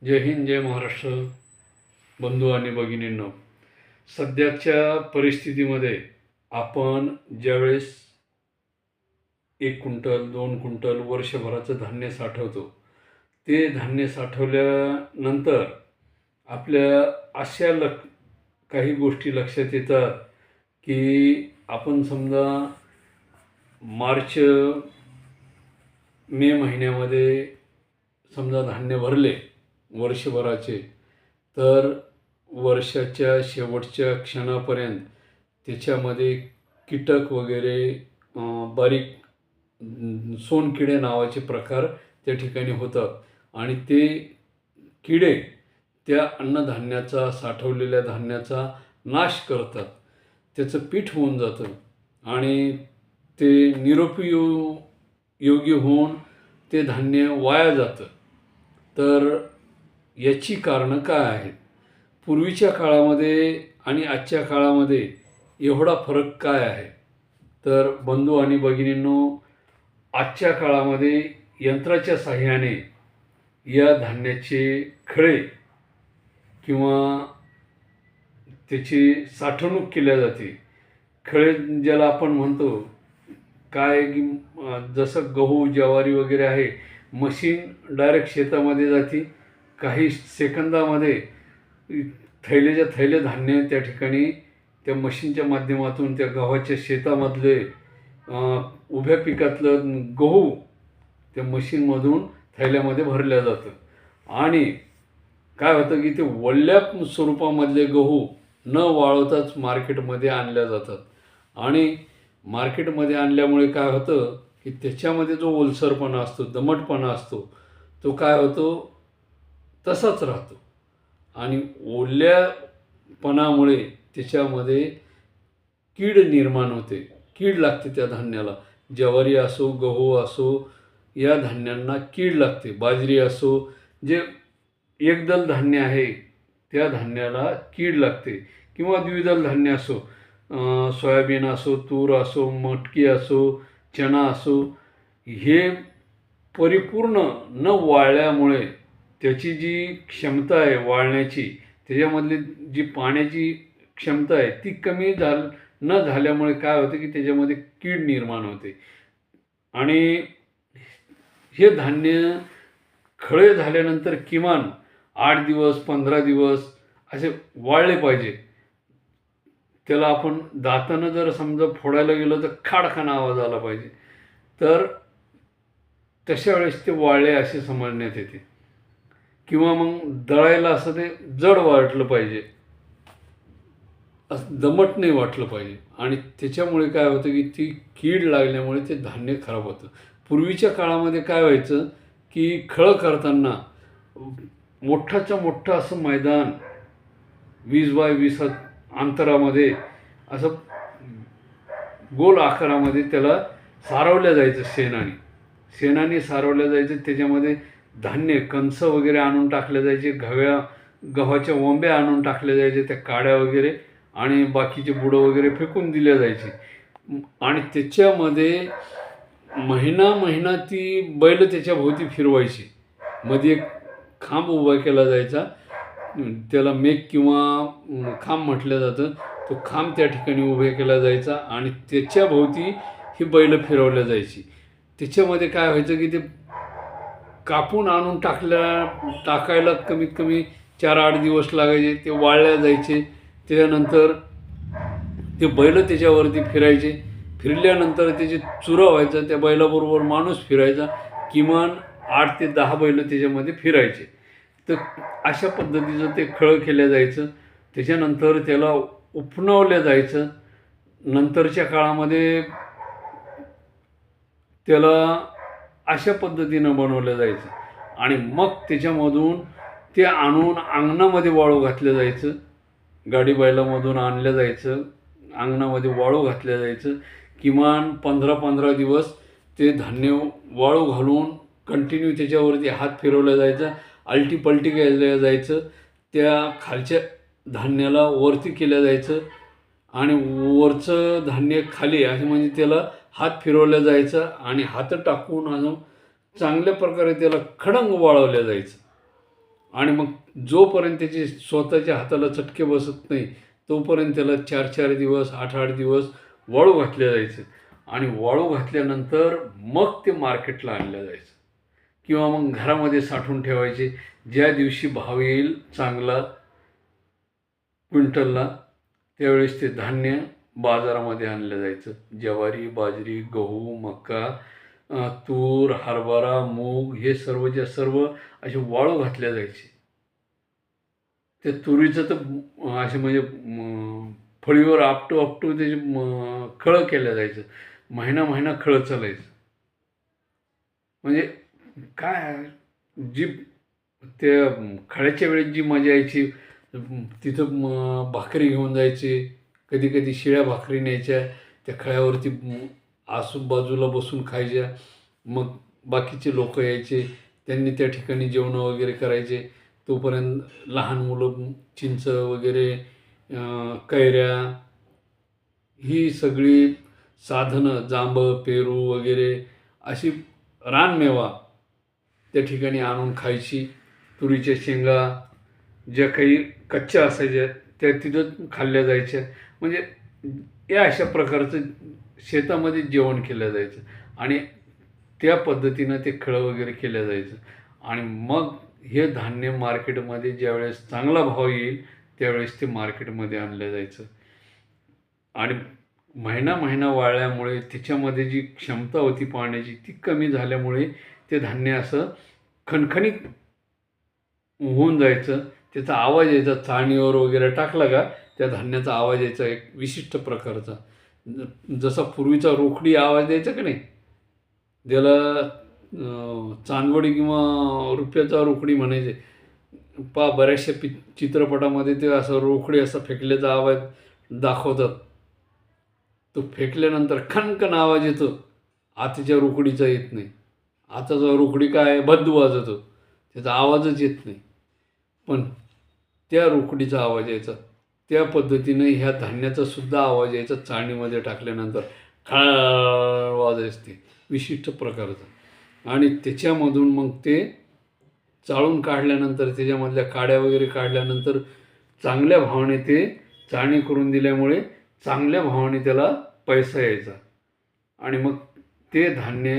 जय हिंद, जय महाराष्ट्र. बंधू आणि भगिनींनो, सध्याच्या परिस्थितीमध्ये आपण ज्यावेळेस 1 क्विंटल 2 क्विंटल वर्षभराचं धान्य साठवतो, ते धान्य साठवल्यानंतर आपल्या अशा काही गोष्टी लक्षात येतात की आपण समजा मार्च मे महिन्यामध्ये समजा धान्य भरले वर्षभराचे, तर वर्षाच्या शेवटच्या क्षणापर्यंत त्याच्यामध्ये कीटक वगैरे बारीक सोनकिडे नावाचे प्रकार त्या ठिकाणी होतात आणि ते किडे त्या अन्नधान्याचा, साठवलेल्या धान्याचा नाश करतात. त्याचं पीठ होऊन जातं आणि ते निरुपयोगी होऊन ते धान्य वाया जातं. तर याची कारणं काय आहेत? पूर्वीच्या काळामध्ये आणि आजच्या काळामध्ये एवढा फरक काय आहे? तर बंधू आणि भगिनींनो, आजच्या काळामध्ये यंत्राच्या साहाय्याने या धान्याचे खळे किंवा त्याची साठवणूक केल्या जाते. खळे ज्याला आपण म्हणतो, काय की जसं गहू ज्वारी वगैरे आहे, मशीन डायरेक्ट शेतामध्ये जाते. काही सेकंदामध्ये थैलेच्या थैले धान्य त्या ठिकाणी त्या मशीनच्या माध्यमातून त्या गव्हाच्या शेतामधले उभ्या पिकातलं गहू त्या मशीनमधून थैल्यामध्ये भरल्या जातं आणि काय होतं की ते वल्ल्या स्वरूपामधले गहू न वाळवताच मार्केटमध्ये आणल्या जातात. आणि मार्केटमध्ये आणल्यामुळे काय होतं की त्याच्यामध्ये जो ओलसरपणा असतो, दमटपणा असतो, तो काय होतो तसाच राहतो आणि ओल्यापणामुळे त्याच्यामध्ये कीड निर्माण होते, कीड लागते त्या धान्याला. ज्वारी असो, गहू असो, या धान्यांना कीड लागते. बाजरी असो, जे एकदल धान्य आहे त्या धान्याला कीड लागते. किंवा द्विदल धान्य असो, सोयाबीन असो, तूर असो, मटकी असो, चणा असो, हे परिपूर्ण न वाळल्यामुळे त्याची जी क्षमता आहे वाळण्याची, त्याच्यामधली जी पाण्याची क्षमता आहे ती कमी न झाल्यामुळे काय होतं की त्याच्यामध्ये कीड निर्माण होते. आणि हे धान्य खळे झाल्यानंतर किमान 8 दिवस 15 दिवस असे वाळले पाहिजे. त्याला आपण दातानं जर समजा फोडायला गेलो तर खाडखाना आवाज आला पाहिजे. तर तशा वेळेस ते वाळले असे समजण्यात येते. किंवा मग दळायला असं ते जड वाटलं पाहिजे, असं दमट नाही वाटलं पाहिजे. आणि त्याच्यामुळे काय होतं की ती कीड लागल्यामुळे ते धान्य खराब होतं. पूर्वीच्या काळामध्ये काय व्हायचं की खळं करताना मोठाच्या मोठं असं मैदान 20 बाय 20 अंतरामध्ये असं गोल आकारामध्ये त्याला सारवल्या जायचं. शेणाने सारवल्या जायचं. त्याच्यामध्ये धान्य कणस वगैरे आणून टाकले जायचे, गव्हाच्या वंब्या आणून टाकल्या जायचे, त्या काड्या वगैरे आणि बाकीचे बुडं वगैरे फेकून दिल्या जायचे. आणि त्याच्यामध्ये महिना ती बैल त्याच्या भोवती फिरवायची. मध्ये एक खांब उभा केला जायचा, त्याला मेघ किंवा खांब म्हटलं जातं. तो खांब त्या ठिकाणी उभा केला जायचा आणि त्याच्या भोवती ही बैल फिरवल्या जायची. त्याच्यामध्ये काय व्हायचं की ते कापून आणून टाकायला कमीत कमी 4-8 दिवस लागायचे. ते वाळल्या जायचे. त्याच्यानंतर ते बैल त्याच्यावरती फिरायचे. फिरल्यानंतर त्याची चुरा व्हायचा. त्या बैलाबरोबर माणूस फिरायचा. किमान 8 ते 10 बैल त्याच्यामध्ये फिरायचे. तर अशा पद्धतीचं ते खळं केलं जायचं. त्याच्यानंतर त्याला उपनवलं जायचं. नंतरच्या काळामध्ये त्याला अशा पद्धतीनं बनवलं जायचं आणि मग त्याच्यामधून ते आणून अंगणामध्ये वाळू घातलं जायचं. गाडी बैलामधून आणलं जायचं, अंगणामध्ये वाळू घातलं जायचं. किमान 15-15 दिवस ते धान्य वाळू घालून कंटिन्यू त्याच्यावरती हात फिरवला जायचा, आलटी-पलटी केलं जायचं. त्या खालच्या धान्याला वरती केलं जायचं आणि वरचं धान्य खाली असं म्हणजे त्याला हात फिरवलं जायचं आणि हात टाकून अजून चांगल्या प्रकारे त्याला खडंग वाळवलं जायचं. आणि मग जोपर्यंत त्याचे स्वतःच्या हाताला चटके बसत नाही तोपर्यंत त्याला 4-4 दिवस 8-8 दिवस वाळू घातल्या जायचं आणि वाळू घातल्यानंतर मग ते मार्केटला आणलं जायचं किंवा मग घरामध्ये साठवून ठेवायचे. ज्या दिवशी भाव येईल चांगला क्विंटलला त्यावेळेस ते धान्य बाजारामध्ये आणलं जायचं. ज्वारी, बाजरी, गहू, मका, तूर, हरभरा, मूग हे सर्वच्या सर्व असे वाळू घातल्या जायचे. त्या तुरीचं तर असे म्हणजे फळीवर आपटू आपटू त्याचे खळं केलं जायचं. महिना महिना खळं चालायचं. म्हणजे काय जी त्या खळ्याच्या वेळेस जी मजा यायची, तिथं भाकरी घेऊन जायचे. कधी कधी शिळ्या भाकरी न्यायच्या, त्या खळ्यावरती आजूबाजूला बसून खायच्या. मग बाकीचे लोक यायचे, त्यांनी त्या ठिकाणी जेवणं वगैरे करायचे. तोपर्यंत लहान मुलं चिंच वगैरे, कैऱ्या, ही सगळी साधनं, जांभळं, पेरू वगैरे अशी रानमेवा त्या ठिकाणी आणून खायची. तुरीच्या शेंगा ज्या काही कच्च्या असायच्या त्या तिथं खाल्ल्या जायच्या. म्हणजे या अशा प्रकारचं शेतामध्ये जेवण केलं जायचं आणि त्या पद्धतीनं ते खळं वगैरे केलं जायचं. आणि मग हे धान्य मार्केटमध्ये ज्यावेळेस चांगला भाव येईल त्यावेळेस ते मार्केटमध्ये आणलं जायचं. आणि महिना महिना वाळल्यामुळे त्याच्यामध्ये जी क्षमता होती पाण्याची ती कमी झाल्यामुळे ते धान्य असं खणखणीत होऊन जायचं. त्याचा आवाज यायचा, चाळणीवर वगैरे टाकला का त्या धान्याचा आवाज यायचा एक विशिष्ट प्रकारचा. जसा पूर्वीचा रोकडी आवाज द्यायचा का नाही, त्याला चांदवडी किंवा रुपयाचा रोकडी म्हणायचे. बऱ्याचशा चित्रपटामध्ये ते असं रोकडी असा फेकल्याचा आवाज दाखवतात. तो फेकल्यानंतर खणखण आवाज येतो, आताच्या रोकडीचा येत नाही. आताचा रोकडी काय बद्द वाजवतो, त्याचा आवाजच येत नाही. पण त्या रोकडीचा आवाज यायचा. त्या पद्धतीनं ह्या धान्याचा सुद्धा आवाज यायचा. चाळणीमध्ये टाकल्यानंतर खळ वाजायचं ते विशिष्ट प्रकारचं. आणि त्याच्यामधून मग ते चाळून काढल्यानंतर त्याच्यामधल्या काड्या वगैरे काढल्यानंतर चांगल्या भावाने ते चाळणी करून दिल्यामुळे चांगल्या भावाने त्याला पैसा यायचा. आणि मग ते धान्य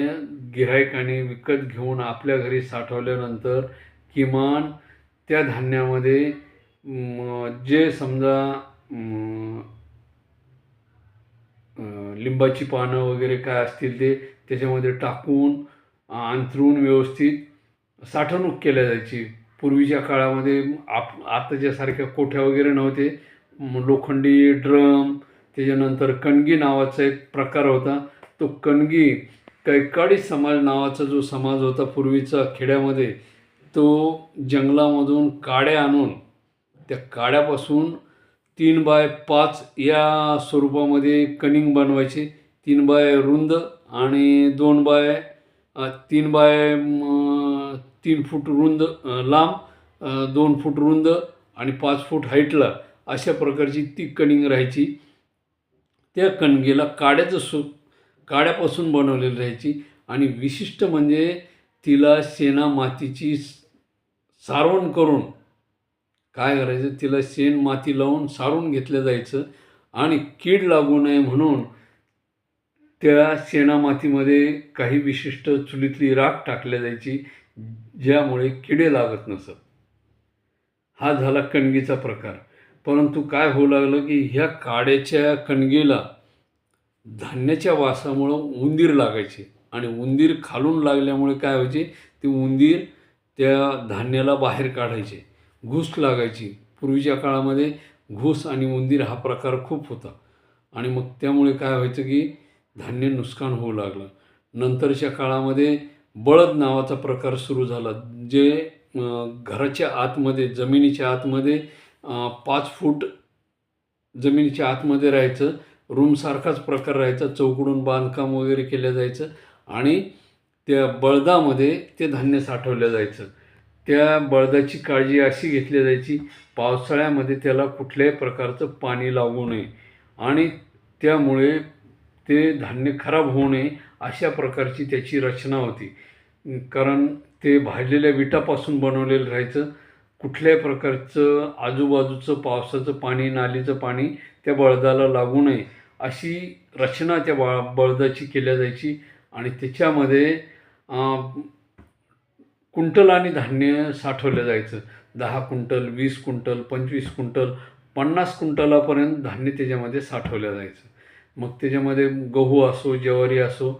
गिऱ्हाईकाने विकत घेऊन आपल्या घरी साठवल्यानंतर किमान त्या धान्यामध्ये जे समजा लिंबाची पानं वगैरे काय असतील ते त्याच्यामध्ये टाकून अंथरून व्यवस्थित साठवणूक केल्या जायची. पूर्वीच्या काळामध्ये आताच्यासारख्या कोठ्या वगैरे नव्हते. लोखंडी ड्रम, त्याच्यानंतर कणगी नावाचा एक प्रकार होता. तो कणगी कैकाडी समाज नावाचा जो समाज होता पूर्वीचा खेड्यामध्ये, तो जंगलामधून काड्या आणून त्या काड्यापासून 3x5 या स्वरूपामध्ये कणिंग बनवायचे. 3x रुंद आणि 3 फूट रुंद लांब, 2 फूट रुंद आणि 5 फूट हाईटला अशा प्रकारची ती कणिंग राहायची. त्या कणगीला काड्यापासून बनवलेली राहायची. आणि विशिष्ट म्हणजे तिला शेणा मातीची सारवण करून काय करायचं, तिला शेण माती लावून सारून घेतलं जायचं. आणि कीड लागू नये म्हणून त्या शेणा मातीमध्ये काही विशिष्ट चुलीतली राख टाकल्या जायची, ज्यामुळे किडे लागत नसत. हा झाला कणगीचा प्रकार. परंतु काय होऊ लागलं की ह्या काड्याच्या कणगीला धान्याच्या वासामुळं उंदीर लागायचे. आणि उंदीर खालून लागल्यामुळे काय व्हायचे, ते उंदीर त्या धान्याला बाहेर काढायचे. घूस लागायची. पूर्वीच्या काळामध्ये घूस आणि उंदीर हा प्रकार खूप होता. आणि मग त्यामुळे काय व्हायचं की धान्य नुकसान होऊ लागलं. नंतरच्या काळामध्ये बळद नावाचा प्रकार सुरू झाला, जे घराच्या आतमध्ये जमिनीच्या आतमध्ये 5 फूट जमिनीच्या आतमध्ये राहायचं. रूमसारखाच प्रकार राहायचा. चौकडून बांधकाम वगैरे केलं जायचं आणि त्या बळदामध्ये ते धान्य साठवलं जायचं. त्या बळदाची काळजी अशी घेतली जायची, पावसाळ्यामध्ये त्याला कुठल्याही प्रकारचं पाणी लागू नये आणि त्यामुळे ते धान्य खराब होऊ नये अशा प्रकारची त्याची रचना होती. कारण ते भाजलेल्या विटापासून बनवलेलं राहायचं. कुठल्याही प्रकारचं आजूबाजूचं पावसाचं पाणी, नालीचं पाणी त्या बळदाला लागू नये अशी रचना त्या बळदाची केल्या जायची. आणि त्याच्यामध्ये क्विंटलाने धान्य साठवलं जायचं. 10 क्विंटल, 20 क्विंटल, 25 क्विंटल, 50 क्विंटलापर्यंत धान्य त्याच्यामध्ये साठवलं जायचं. मग त्याच्यामध्ये गहू असो, ज्वारी असो,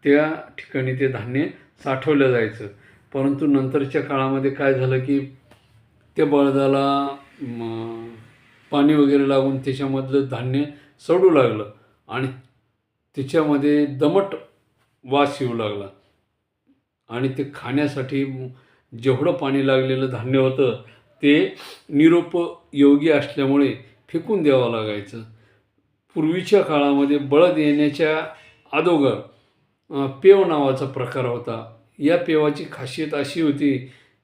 त्या ठिकाणी ते धान्य साठवलं जायचं. परंतु नंतरच्या काळामध्ये काय झालं की त्या बळदाला पाणी वगैरे लागून त्याच्यामधलं धान्य सडू लागलं आणि त्याच्यामध्ये दमट वास येऊ लागला आणि ते खाण्यासाठी जेवढं पाणी लागलेलं धान्य होतं ते निरुपयोगी असल्यामुळे फेकून द्यावं लागायचं. पूर्वीच्या काळामध्ये बळद येण्याच्या अगोदर पेव नावाचा प्रकार होता. या पेवाची खासियत अशी होती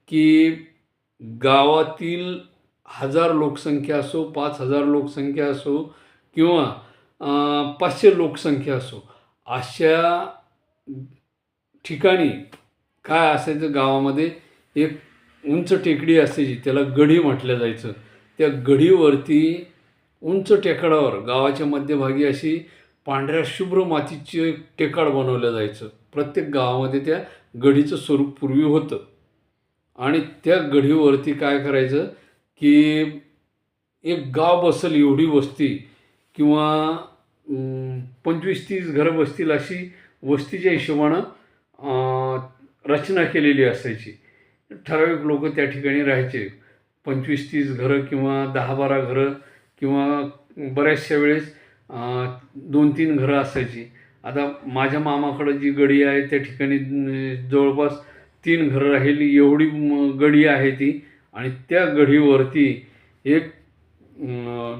की गावातील 1000 लोकसंख्या असो, 5000 लोकसंख्या असो किंवा 500 लोकसंख्या असो, अशा ठिकाणी काय असायचं, गावामध्ये एक उंच टेकडी असायची, त्याला गढी म्हटलं जायचं. त्या गढीवरती उंच टेकडावर गावाच्या मध्यभागी अशी पांढऱ्या शुभ्र मातीचे टेकाड बनवलं जायचं. प्रत्येक गावामध्ये त्या गढीचं स्वरूप पूर्वी होतं. आणि त्या गढीवरती काय करायचं की एक गाव बसेल एवढी वस्ती किंवा 25-30 घरं बसतील अशी वस्तीच्या हिशोबानं रचना केलेली असायची. ठराविक लोक त्या ठिकाणी राहायचे. 25-30 घरं किंवा 10-12 घरं किंवा बऱ्याचशा वेळेस 2-3 घरं असायची. आता माझ्या मामाकडं जी गढी आहे त्या ठिकाणी जवळपास 3 घरं राहिली एवढी गढी आहे ती. आणि त्या गढीवरती एक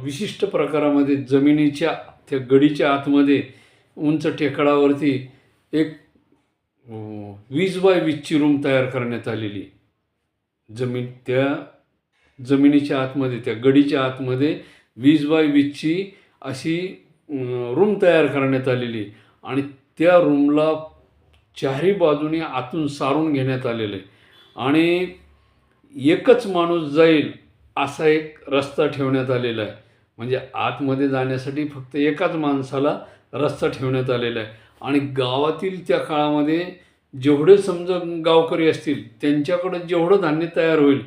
विशिष्ट प्रकारामध्ये जमिनीच्या त्या गढीच्या आतमध्ये उंच टेकडावरती एक 20x20ची रूम तयार करण्यात आलेली. त्या जमिनीच्या आतमध्ये, त्या गडीच्या आतमध्ये 20x20ची अशी रूम तयार करण्यात आलेली. आणि त्या रूमला चारही बाजूने आतून सारून घेण्यात आलेलं आहे. आणि एकच माणूस जाईल असा एक रस्ता ठेवण्यात आलेला आहे. म्हणजे आतमध्ये जाण्यासाठी फक्त एकाच माणसाला रस्ता ठेवण्यात आलेला आहे. आणि गावातील त्या काळामध्ये जेवढे समजा गावकरी असतील त्यांच्याकडं जेवढं धान्य तयार होईल,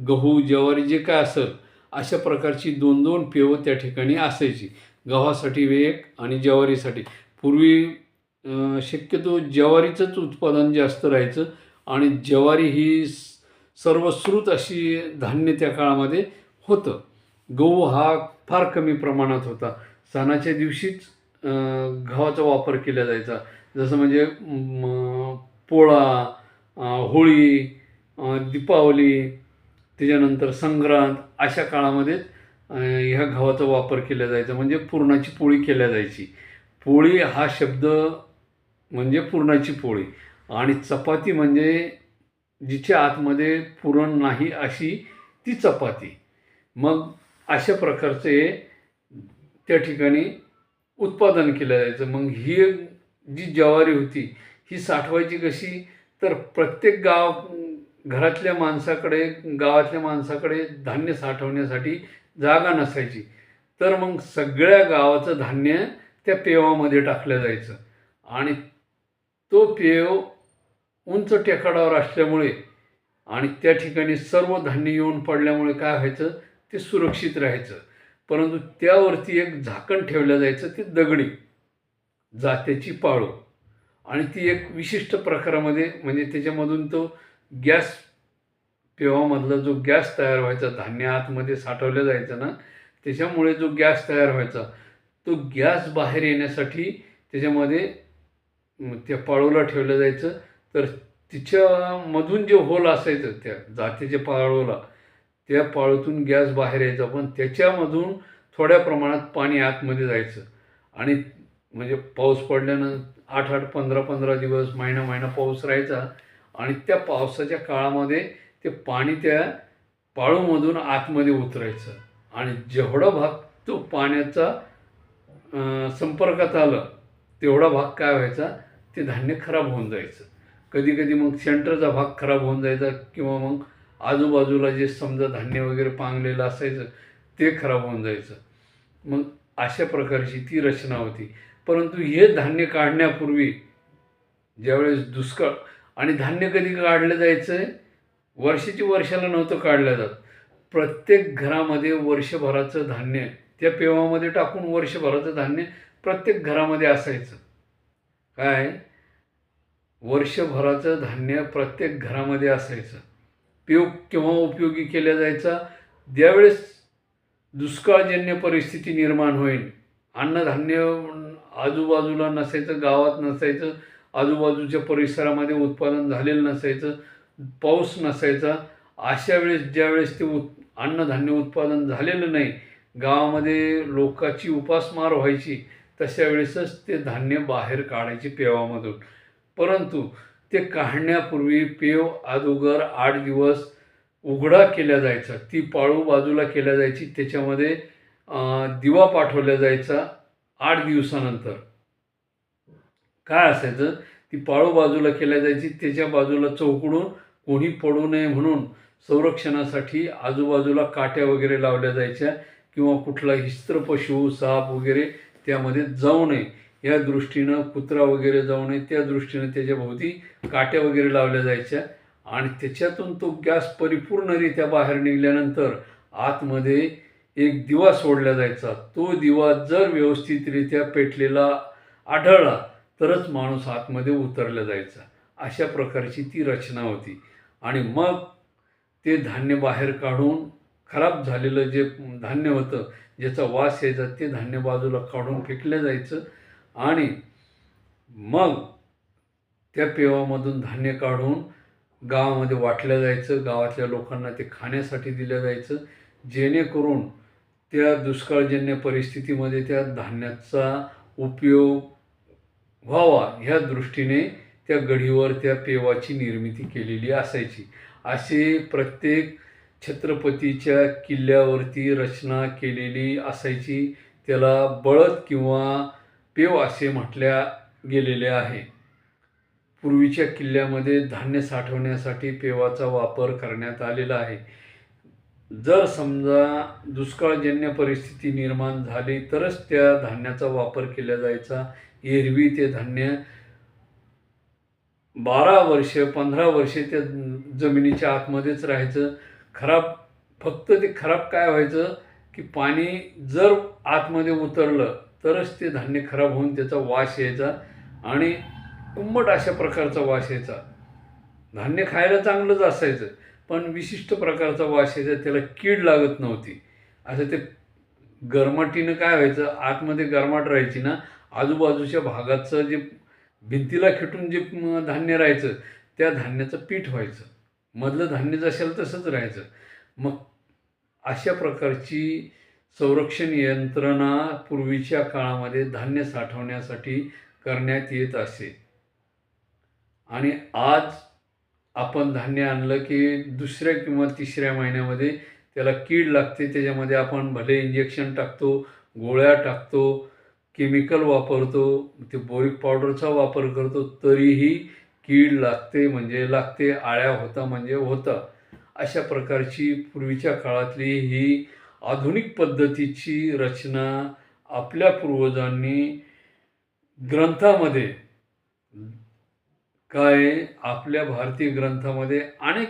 गहू, ज्वारी जे काय असेल, अशा प्रकारची 2-2 पेवं त्या ठिकाणी असायची. गव्हासाठी एक आणि ज्वारीसाठी. पूर्वी शक्यतो ज्वारीचंच उत्पादन जास्त राहायचं आणि ज्वारी ही सर्वश्रुत अशी धान्य त्या काळामध्ये होतं. गहू हा फार कमी प्रमाणात होता. सणाच्या दिवशीच गव्हाचा वापर केला जायचा. जसं म्हणजे पोळा, होळी, दीपावली, त्याच्यानंतर संक्रांत अशा काळामध्येच ह्या गव्हाचा वापर केला जायचा. म्हणजे पुरणाची पोळी केल्या जायची. पोळी हा शब्द म्हणजे पुरणाची पोळी आणि चपाती म्हणजे जिच्या आतमध्ये पुरण नाही अशी ती चपाती. मग अशा प्रकारचे त्या ठिकाणी उत्पादन केलं जायचं. मग ही जी ज्वारी होती ही साठवायची कशी, तर प्रत्येक घरातल्या माणसाकडे, गावातल्या माणसाकडे धान्य साठवण्यासाठी जागा नसायची. तर मग सगळ्या गावाचं धान्य त्या पेवामध्ये टाकलं जायचं. आणि तो पेव उंच टेकाडावर असल्यामुळे आणि त्या ठिकाणी सर्व धान्य येऊन पडल्यामुळे काय व्हायचं, ते सुरक्षित राहायचं. परंतु त्यावरती एक झाकण ठेवलं जायचं, ते दगडी जात्याची पाळू. आणि ती एक विशिष्ट प्रकारामध्ये, म्हणजे त्याच्यामधून तो गॅस, पेवामधला जो गॅस तयार व्हायचा, धान्य आतमध्ये साठवलं जायचं ना, त्याच्यामुळे जो गॅस तयार व्हायचा, तो गॅस बाहेर येण्यासाठी त्याच्यामध्ये त्या पाळूला ठेवलं जायचं. तर तिच्यामधून जे होल असायचं त्या जातीच्या पाळूला, त्या पाळूतून गॅस बाहेर यायचा. पण त्याच्यामधून थोड्या प्रमाणात पाणी आतमध्ये जायचं. आणि म्हणजे पाऊस पडल्यानं 8-8, 15-15 दिवस, महिना पाऊस राहायचा. आणि त्या पावसाच्या काळामध्ये ते पाणी त्या पाळूमधून आतमध्ये उतरायचं. आणि जेवढा भाग तो पाण्याचा संपर्कात आलं तेवढा भाग काय व्हायचा, ते धान्य खराब होऊन जायचं. कधी कधी मग सेंटरचा भाग खराब होऊन जायचा किंवा मग आजूबाजूला जे समजा धान्य वगैरे पांगलेलं असायचं ते खराब होऊन जायचं. मग अशा प्रकारची ती रचना होती. परंतु हे धान्य काढण्यापूर्वी ज्यावेळेस दुष्काळ आणि धान्य कधी काढलं जायचं, वर्षाला नव्हतं काढलं जात. प्रत्येक घरामध्ये वर्षभराचं धान्य त्या पेवामध्ये टाकून वर्षभराचं धान्य प्रत्येक घरामध्ये असायचं. काय, वर्षभराचं धान्य प्रत्येक घरामध्ये असायचं. पेव केव्हा उपयोगी केला जायचा, ज्यावेळेस दुष्काळजन्य परिस्थिती निर्माण होईल, अन्नधान्य आजूबाजूला नसायचं, गावात नसायचं, आजूबाजूच्या परिसरामध्ये उत्पादन झालेलं नसायचं, पाऊस नसायचा. अशा वेळेस ज्यावेळेस ते अन्नधान्य उत्पादन झालेलं नाही, गावामध्ये लोकांची उपासमार व्हायची, तशा वेळेसच ते धान्य बाहेर काढायचे पेवामधून. परंतु ते काढण्यापूर्वी पेव अगोदर 8 दिवस उघडा केला जायचा, ती पाळू बाजूला केल्या जायची, त्याच्यामध्ये दिवा पाठवला जायचा. 8 दिवसानंतर काय असायचं, ती पाळू बाजूला केल्या जायची, त्याच्या बाजूला चौकडून कोणी पडू नये म्हणून संरक्षणासाठी आजूबाजूला काट्या वगैरे लावल्या जायच्या, किंवा कुठला हिस्त्र पशु साप वगैरे त्यामध्ये जाऊ नये या दृष्टीनं, कुत्रा वगैरे जाऊ नये त्या दृष्टीनं त्याच्या भोवती काट्या वगैरे लावल्या जायच्या. आणि त्याच्यातून तो गॅस परिपूर्णरित्या बाहेर निघाल्यानंतर आतमध्ये एक दिवा सोडला जायचा. तो दिवा जर व्यवस्थितरित्या पेटलेला आढळला तरच माणूस आतमध्ये उतरला जायचा. अशा प्रकारची ती रचना होती. आणि मग ते धान्य बाहेर काढून, खराब झालेलं जे धान्य होतं, ज्याचा वास यायचा, ते धान्य बाजूला काढून फेकलं जायचं. आणि मग त्या पेवामधून धान्य काढून गावामध्ये वाटलं जायचं, गावातल्या लोकांना ते खाण्यासाठी दिलं जायचं, जेणेकरून त्या दुष्काळजन्य परिस्थितीमध्ये त्या धान्याचा उपयोग व्हावा ह्या दृष्टीने त्या गढीवर त्या पेवाची निर्मिती केलेली असायची. असे प्रत्येक छत्रपतीच्या किल्ल्यावरती रचना केलेली असायची. त्याला बळद किंवा पेव असे म्हटल्या गेलेले आहे. पूर्वीच्या किल्ल्यामध्ये धान्य साठवण्यासाठी पेवाचा वापर करण्यात आलेला आहे. जर समजा दुष्काळजन्य परिस्थिती निर्माण झाली तरच त्या धान्याचा वापर केला जायचा. एरवी ते धान्य 12 वर्ष 15 वर्षे त्या जमिनीच्या आतमध्येच राहायचं. फक्त ते खराब काय व्हायचं की पाणी जर आतमध्ये उतरलं तरच ते धान्य खराब होऊन त्याचा वास यायचा, आणि उम्मट अशा प्रकारचा वास यायचा. धान्य खायला चांगलंच असायचं, पण विशिष्ट प्रकारचा वास यायचा, त्याला कीड लागत नव्हती. असं ते गरमाटीनं काय व्हायचं, आतमध्ये गरमाट राहायची ना, आजूबाजूच्या भागाचं जे भिंतीला खेटून जे धान्य राहायचं त्या धान्याचं पीठ व्हायचं, मधलं धान्य जसेल तसंच राहायचं. मग अशा प्रकारची संरक्षण यंत्रणा पूर्वीच्या काळामध्ये धान्य साठवण्यासाठी करण्यात येत असे. आणि आज आपण धान्य आणलं की दुसऱ्या किंवा तिसऱ्या महिन्यामध्ये त्याला कीड लागते. त्याच्यामध्ये आपण भले इंजेक्शन टाकतो, गोळ्या टाकतो, केमिकल वापरतो, ते बोरिक पावडरचा वापर करतो, तरीही कीड लागते म्हणजे लागते, आळ्या होता म्हणजे होता. अशा प्रकारची पूर्वीच्या काळातली ही आधुनिक पद्धतीची रचना आपल्या पूर्वजांनी ग्रंथामध्ये, काय आपल्या भारतीय ग्रंथामध्ये अनेक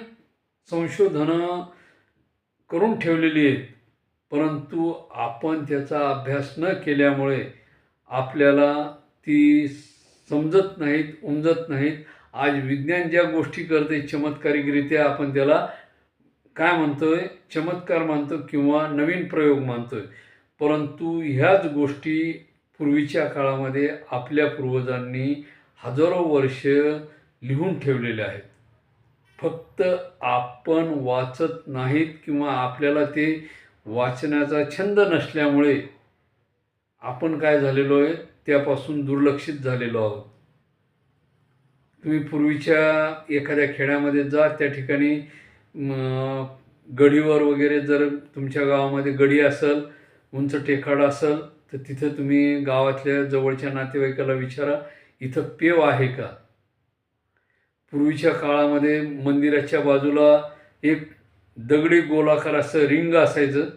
संशोधनं करून ठेवलेली आहेत. परंतु आपण त्याचा अभ्यास न केल्यामुळे आपल्याला ती समजत नाहीत, उमजत नाहीत. आज विज्ञान ज्या गोष्टी करते चमत्कारिकरित्या, आपण त्याला काय म्हणतोय, चमत्कार मानतो किंवा नवीन प्रयोग मानतोय. परंतु ह्याच गोष्टी पूर्वीच्या काळामध्ये आपल्या पूर्वजांनी हजारो वर्ष लिहून ठेवलेले आहेत. फक्त आपण वाचत नाहीत किंवा आपल्याला ते वाचण्याचा छंद नसल्यामुळे आपण काय झालेलो आहे, त्यापासून दुर्लक्षित झालेलो आहोत. तुम्ही पूर्वीच्या एखाद्या खेड्यामध्ये जा, त्या ठिकाणी गडीवर वगैरे जर तुमच्या गावामध्ये गडी असेल, उंच टेकाड असेल, तर तिथं तुम्ही गावातल्या जवळच्या नातेवाईकाला विचारा, इथं पेव आहे का. पूर्वीच्या काळामध्ये मंदिराच्या बाजूला एक दगडी गोलाकार असं रिंग असायचं.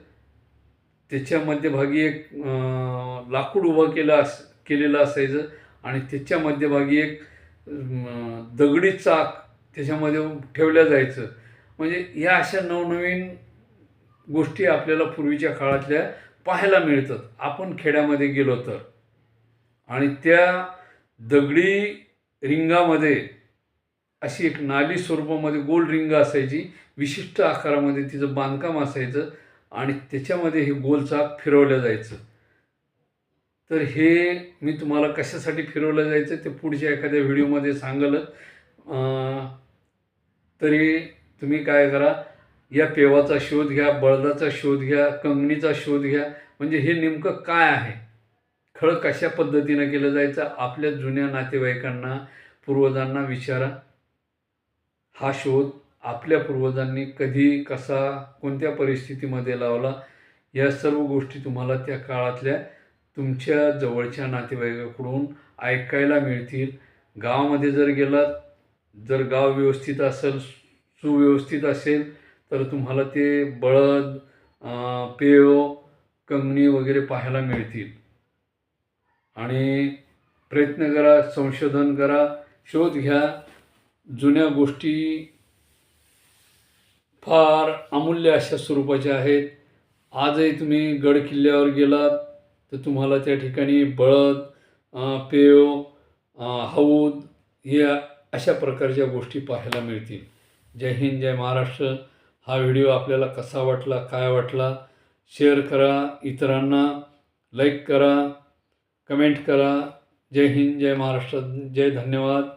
त्याच्या मध्यभागी एक लाकूड उभं केलेलं असायचं आणि त्याच्या मध्यभागी एक दगडी चाक त्याच्यामध्ये ठेवलं जायचं. म्हणजे या अशा नवनवीन गोष्टी आपल्याला पूर्वीच्या काळातल्या पाहायला मिळतात आपण खेड्यामध्ये गेलो तर. आणि त्या दगडी रिंगामध्ये अशी एक नाली स्वरूपामध्ये गोल रिंग असायची, विशिष्ट आकारामध्ये तिचं बांधकाम असायचं आणि त्याच्यामध्ये हे गोल चाक फिरवलं जायचं. तर हे मी तुम्हाला कशासाठी फिरवलं जायचं ते पुढच्या एखाद्या व्हिडिओमध्ये सांगेलच. तरी तुम्ही काय करा, या पेवाचा शोध घ्या, बळदाचा शोध घ्या, कंगणीचा शोध घ्या. म्हणजे हे नेमकं काय आहे, खळ कशा पद्धतीनं केलं जायचं, आपल्या जुन्या नातेवाईकांना, पूर्वजांना विचारा. हा शोध आपल्या पूर्वजांनी कधी, कसा, कोणत्या परिस्थितीमध्ये लावला, या सर्व गोष्टी तुम्हाला त्या काळातल्या तुमच्या जवळच्या नातेवाईकाकडून ऐकायला मिळतील. गावामध्ये जर गेलात, जर गाव व्यवस्थित असेल, सुव्यवस्थित असेल, तर तुम्हाला ते बळद, पेव, कंगणी वगैरे पाहायला मिळतील. आणि प्रयत्न करा, संशोधन करा, शोध घ्या. जुन्या गोष्टी फार अमूल्य अशा स्वरूपाच्या आहेत. आजही तुम्ही गड किल्ल्यावर गेलात तर तुम्हाला त्या ठिकाणी बळद, पेव, हौद या अशा प्रकारच्या गोष्टी पाहायला मिळतील. जय हिंद, जय महाराष्ट्र. हा व्हिडिओ आपल्याला कसा वाटला, काय वाटला, शेअर करा, इतरांना लाईक करा, कमेंट करा. जय हिंद, जय महाराष्ट्र, जय धन्यवाद.